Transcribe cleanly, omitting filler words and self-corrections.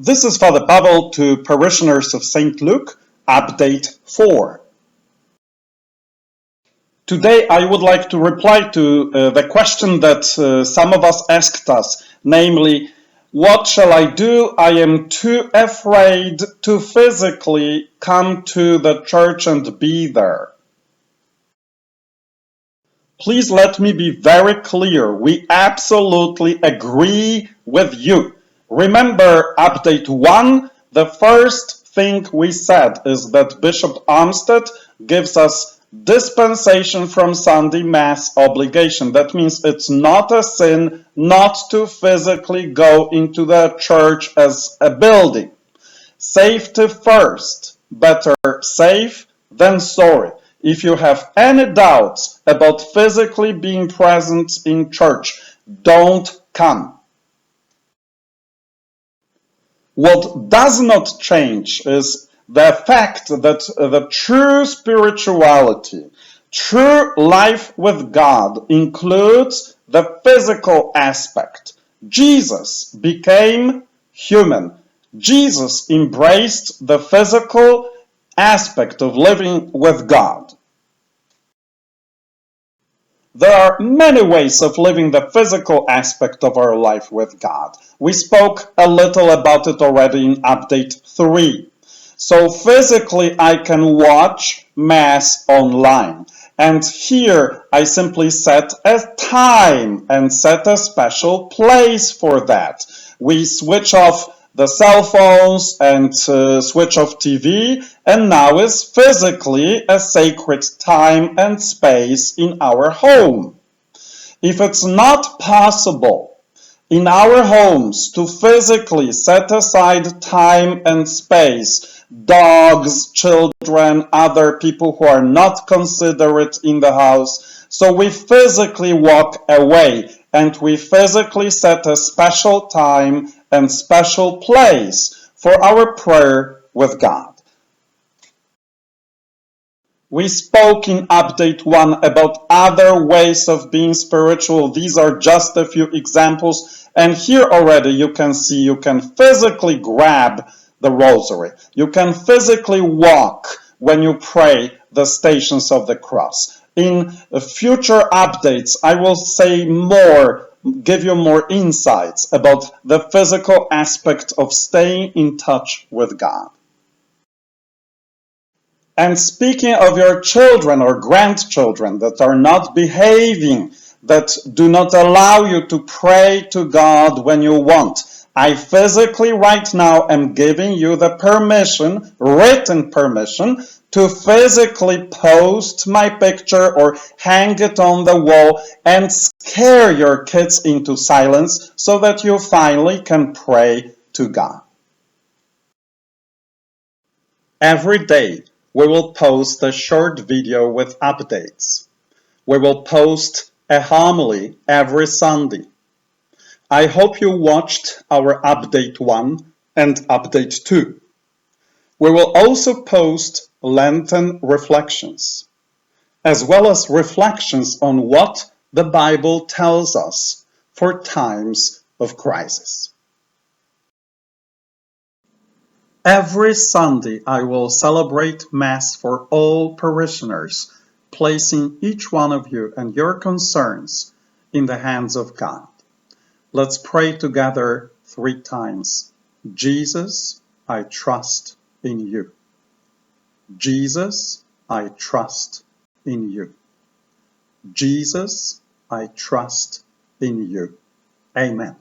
This is Father Pavel to parishioners of St. Luke, Update 4. Today I would like to reply to the question that some of us asked us, namely, what shall I do? I am too afraid to physically come to the church and be there. Please let me be very clear. We absolutely agree with you. Remember, Update 1, the first thing we said is that Bishop Armstead gives us dispensation from Sunday Mass obligation. That means it's not a sin not to physically go into the church as a building. Safety first. Better safe than sorry. If you have any doubts about physically being present in church, don't come. What does not change is the fact that the true spirituality, true life with God includes the physical aspect. Jesus became human. Jesus embraced the physical aspect of living with God. There are many ways of living the physical aspect of our life with God. We spoke a little about it already in Update 3. So physically I can watch Mass online. And here I simply set a time and set a special place for that. We switch off the cell phones and switch off TV, and now is physically a sacred time and space in our home. If it's not possible in our homes to physically set aside time and space, dogs, children, other people who are not considerate in the house, so we physically walk away and we physically set a special time and special place for our prayer with God. We spoke in Update 1 about other ways of being spiritual. These are just a few examples. And here already you can see you can physically grab the rosary. You can physically walk when you pray the Stations of the Cross. In future updates, I will say more, give you more insights about the physical aspect of staying in touch with God. And speaking of your children or grandchildren that are not behaving, that do not allow you to pray to God when you want, I physically right now am giving you the permission, written permission, to physically post my picture or hang it on the wall and scare your kids into silence so that you finally can pray to God. Every day we will post a short video with updates. We will post a homily every Sunday. I hope you watched our Update 1 and Update 2. We will also post Lenten reflections, as well as reflections on what the Bible tells us for times of crisis. Every Sunday I will celebrate Mass for all parishioners, placing each one of you and your concerns in the hands of God. Let's pray together 3 times. Jesus, I trust in you. Jesus, I trust in you. Jesus, I trust in you. Amen.